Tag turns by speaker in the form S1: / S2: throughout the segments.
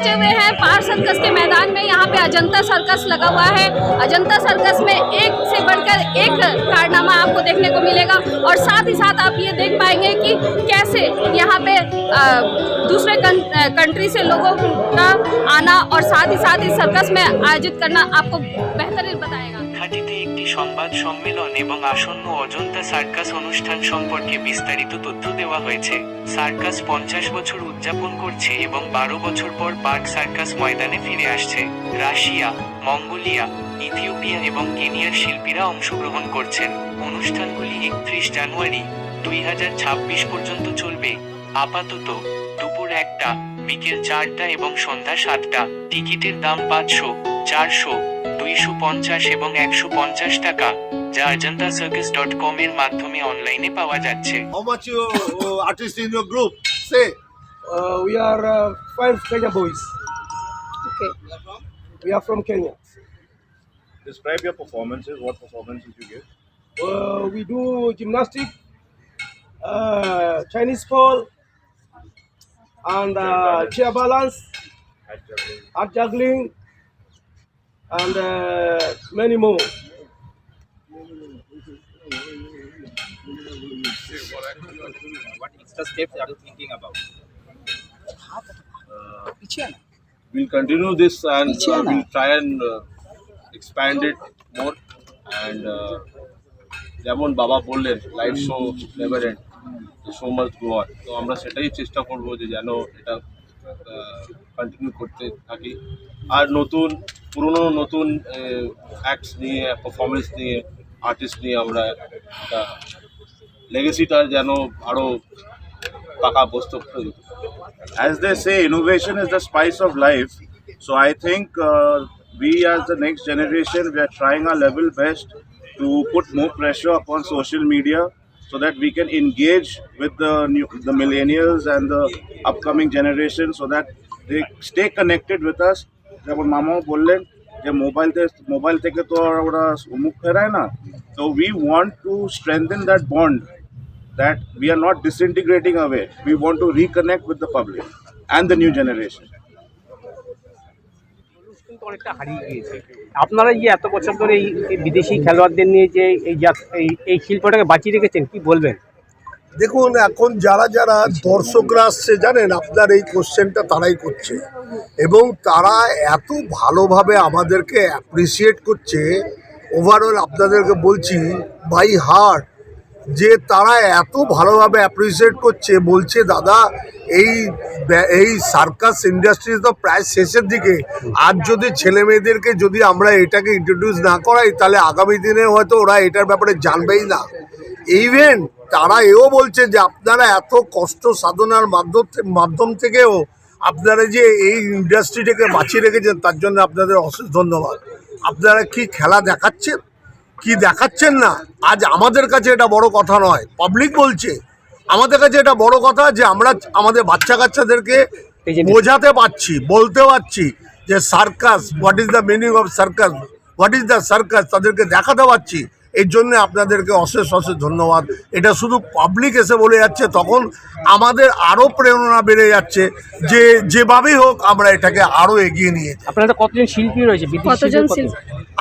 S1: पहुंचे हुए हैं पार सर्कस के मैदान में। यहाँ पे अजंता सर्कस लगा हुआ है। अजंता सर्कस में एक से बढ़कर एक कारनामा आपको देखने को मिलेगा और साथ ही साथ आप ये देख पाएंगे कि कैसे यहाँ पे दूसरे कंट्री से लोगों का आना और साथ ही इस सर्कस में आयोजित करना आपको बेहतर बताएगा।
S2: ঘাটিতে একটি সংবাদ সম্মেলন এবং আসন্ন অজন্তা সার্কাস অনুষ্ঠান সম্পর্কে বিস্তারিত তথ্য দেওয়া হয়েছে। সার্কাস 50 বছর উদযাপন করছে এবং 12 বছর পর পার্ক সার্কাস ময়দানে ফিরে আসছে। রাশিয়া, মঙ্গোলিয়া, ইথিওপিয়া এবং কেনিয়ার শিল্পীরা অংশগ্রহণ করছেন। অনুষ্ঠানগুলি 31 জানুয়ারি 2026 পর্যন্ত চলবে। আপাতত দুপুর 1টা, বিকেল 4টা এবং সন্ধ্যা 7টা। টিকিটের দাম 500, 400, 250 এবং 150 টাকা, যা ajantasarcus.com এর মাধ্যমে অনলাইনে পাওয়া যাচ্ছে।
S3: How much you artists in your group? Say.
S4: We are 5 Kenya boys.
S1: Okay.
S4: We are from Kenya.
S3: Describe your performances. What performances you give?
S4: We do gymnastic, Chinese pole, and chair balance, art juggling, and many more.
S5: What extra steps are you thinking about?
S6: We'll continue this and we'll try and expand it more and যেমন বাবা বললেন live show never end, show must go on. তো আমরা সেটাই চেষ্টা করব যে যেন এটা কন্টিনিউ করতে থাকি আর নতুন অ্যাক্টস নিয়ে, পারফরমেন্স নিয়ে, আর্টিস্ট নিয়ে আমরা একটা লেগেসিটা যেন আরও পাকা বস্তু করে দিতে।
S3: As they say, innovation is the spice of life. So I think we as the next generation, we are trying our level best to put more pressure upon social media so that we can engage with the millennials and the upcoming generation so that they stay connected with us. যেমন মামাও বললেন যে mobile থেকে তো আর ওরা মুখ ফেরায় না। So we want to strengthen that bond, that we are not disintegrating away. We want to reconnect with the public and the new generation.
S5: অনেকটা হারিয়ে গিয়েছে। আপনারা যে এত বছর ধরে এই বিদেশি খেলোয়াড়দের নিয়ে যে এই শিল্পটাকে বাঁচিয়ে রেখেছেন, কি বলবেন?
S7: দেখুন, এখন যারা যারা দর্শকরা আসছে জানেন, আপনার এই কোশ্চেনটা তারাই করছে এবং তারা এত ভালোভাবে আমাদেরকে অ্যাপ্রিসিয়েট করছে। ওভারঅল আপনাদেরকে বলছি বাই হার্ট যে তারা এত ভালোভাবে অ্যাপ্রিসিয়েট করছে, বলছে দাদা এই সার্কাস ইন্ডাস্ট্রি তো প্রায় শেষের দিকে, আর যদি ছেলে মেয়েদেরকে যদি আমরা এটাকে ইন্ট্রোডিউস না করাই তাহলে আগামী দিনে হয়তো ওরা এটার ব্যাপারে জানবেই না। ইভেন তারা এও বলছে যে আপনারা এত কষ্ট সাধনার মাধ্যম থেকেও আপনারা যে এই ইন্ডাস্ট্রিটাকে বাঁচিয়ে রেখেছেন তার জন্য আপনাদের অশেষ ধন্যবাদ। আপনারা কি খেলা দেখাচ্ছেন, কি দেখাচ্ছেন না, আজ আমাদের কাছে এটা বড় কথা নয়, পাবলিক বলছে। আমাদের কাছে এটা বড় কথা যে আমরা আমাদের বাচ্চা কাচ্চাদেরকে বোঝাতে পারছি, বলতে পারছি যে circus, what is the meaning of circus, what is the circus, তাদেরকে দেখাতে পারছি। এর জন্য আপনাদেরকে অশেষ ধন্যবাদ। এটা শুধু পাবলিক এসে বলে যাচ্ছে, তখন আমাদের আরও প্রেরণা বেড়ে যাচ্ছে যে যেভাবেই হোক আমরা এটাকে আরও এগিয়ে নিয়ে।
S5: আপনাদের কতজন শিল্পী রয়েছে?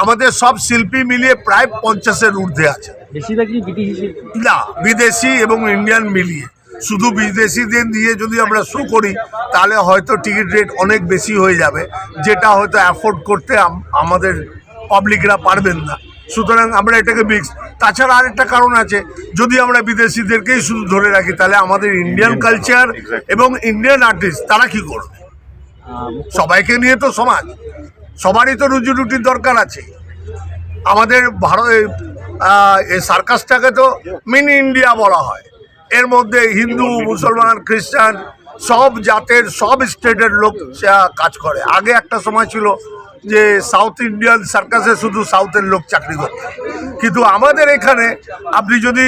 S7: আমাদের সব শিল্পী মিলিয়ে প্রায় 50-এর ঊর্ধ্বে আছে।
S5: বেশিরভাগই বিদেশি শিল্পী?
S7: না, বিদেশি এবং ইন্ডিয়ান মিলিয়ে। শুধু বিদেশিদের নিয়ে যদি আমরা শো করি তাহলে হয়তো টিকিট রেট অনেক বেশি হয়ে যাবে, যেটা হয়তো অ্যাফোর্ড করতে আমাদের পাবলিকরা পারবেন না। সুতরাং আমরা এটাকে মিক্স। তাছাড়া আরেকটা কারণ আছে, যদি আমরা বিদেশিদেরকেই শুধু ধরে রাখি তাহলে আমাদের ইন্ডিয়ান কালচার এবং ইন্ডিয়ান আর্টিস্ট তারা কি করবে? সবাইকে নিয়ে তো সমাজ, সবারই তো রুজি রুটির দরকার আছে। আমাদের এই সার্কাসটাকে তো মিনি ইন্ডিয়া বলা হয়। এর মধ্যে হিন্দু, মুসলমান, খ্রিস্টান সব জাতের, সব স্টেটের লোক কাজ করে। আগে একটা সময় ছিল যে সাউথ ইন্ডিয়ান সার্কাসে শুধু সাউথের লোক চাকরি করত, কিন্তু আমাদের এখানে আপনি যদি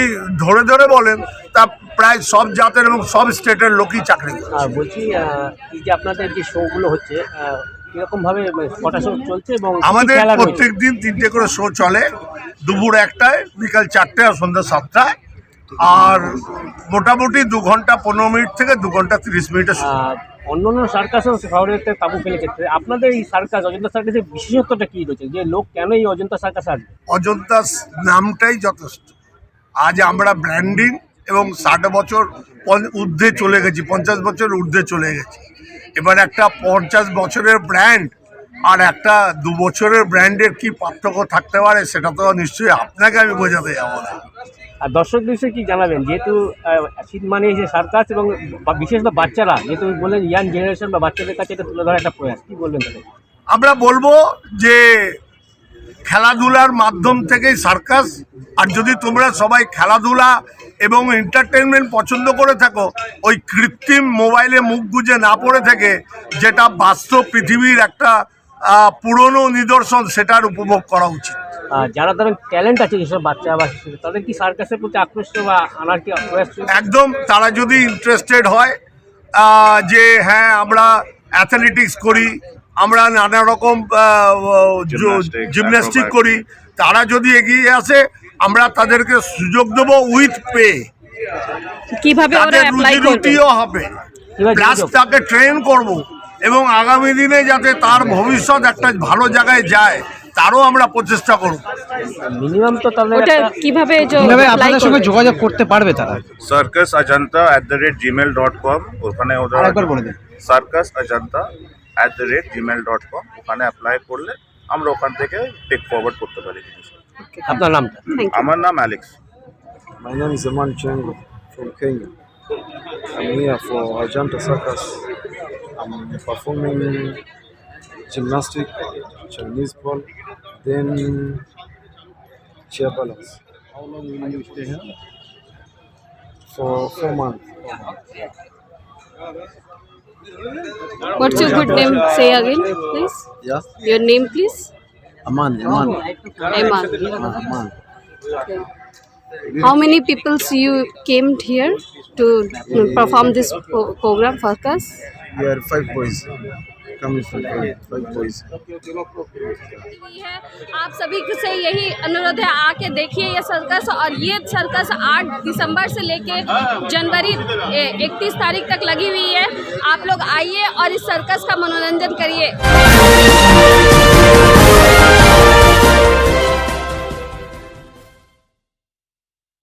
S7: ধরে বলেন তা প্রায় সব জাতের এবং সব স্টেটের লোকই চাকরি করে।
S5: বলছি, এই যে আপনাদের যে শোগুলো হচ্ছে এরকমভাবে কটা শো চলছে? এবং
S7: আমাদের প্রত্যেক দিন 3টে করে শো চলে, দুপুর 1টায়, বিকাল 4টায় আর সন্ধ্যা 7টায়। আর মোটামুটি 2 ঘন্টা 15 মিনিট থেকে 2 ঘন্টা 30 মিনিটের শো।
S5: অন্যান্য সার্কাসও শহরের তাবু ফেলেছে, আপনাদের এই সার্কাস অজন্তা সার্কাসের বিশেষত্বটা কী রয়েছে, যে লোক কেন এই অজন্তা সার্কাস আসবে?
S7: অজন্তা নামটাই যথেষ্ট। আজ আমরা ব্র্যান্ডিং এবং 60 বছর ঊর্ধ্বে চলে গেছি, 50 বছর ঊর্ধ্বে চলে গেছি। এবার একটা 50 বছরের ব্র্যান্ড আর একটা 2 বছরের ব্র্যান্ডের কি পার্থক্য থাকতে পারে, সেটা তো নিশ্চয়ই আপনাকে আমি বোঝাতে যাবো না।
S5: আর দর্শকদের বিষয়ে কী জানাবেন, যেহেতু শীত মানে যে সার্কাস এবং বিশেষত বাচ্চারা, যেহেতু বললেন ইয়াং জেনারেশন বা বাচ্চাদের কাছে এটা তুলে ধরা একটা প্রয়াস, কী বলবেন তাদের?
S7: আমরা বলবো যে খেলাধুলার মাধ্যম থেকেই সার্কাস, আর যদি তোমরা সবাই খেলাধুলা এবং এন্টারটেনমেন্ট পছন্দ করে থাকো, ওই কৃত্রিম মোবাইলে মুখ গুজে না পড়ে থেকে যেটা বাস্তব পৃথিবীর একটা পুরনো নিদর্শন, সেটার উপভোগ করা উচিত।
S5: যারা ধরেন ট্যালেন্ট আছে যেসব বাচ্চা বা শিশু, তাদের কি সার্কাসের প্রতি আকৃষ্ট বা আনার কি প্রয়াস?
S7: একদম, তারা যদি ইন্টারেস্টেড হয় যে হ্যাঁ আমরা অ্যাথলেটিক্স করি, আমরা নানা রকম জিমন্যাস্টিক করি, তারা যদি এগিয়ে আসে আমরা তাদেরকে সুযোগ দেবো উইথ পে।
S1: কিভাবে ওরা
S7: তাদের
S1: অ্যাপ্লাই করবে?
S7: রুটিও হবে, প্লাস তাকে ট্রেন করব এবং আগামী দিনে যাতে তার ভবিষ্যৎ একটা ভালো জায়গায় যায় তারও আমরা প্রচেষ্টা করব।
S5: মিনিমাম তো তাহলে
S1: ওটা কিভাবে
S8: আপনাদের সঙ্গে যোগাযোগ করতে পারবে তারা?
S3: circusajanta@gmail.com, ওখানে ওদের
S8: আরেকবার বলে দিন।
S3: circusajanta@gmail.com, ওখানে অ্যাপ্লাই করলে আমরা ওখান থেকে টেক ফরওয়ার্ড করতে পারি।
S5: আপনার নামটা?
S3: আমার নাম Alex.
S9: My name is Aman Chengo from Kenya. I'm here for Ajanta Circus. I'm performing gymnastic, Chinese pole, then chair balance.
S8: How long will you stay here?
S9: For 4 months.
S1: What's your good name? Say again, please.
S9: Yeah?
S1: Your name, please.
S9: Aman.
S1: Eman.
S9: Aman.
S1: How many people you came here to perform this program for us?
S9: We are 5 boys. Coming from Kenya, 5 boys.
S1: है आप सभी से यही अनुरोध है, आके देखिए ये सर्कस। और ये सर्कस 8 दिसंबर से लेके जनवरी 31 तारीख तक लगी हुई है। आप लोग आइए और इस सर्कस का मनोरंजन करिए।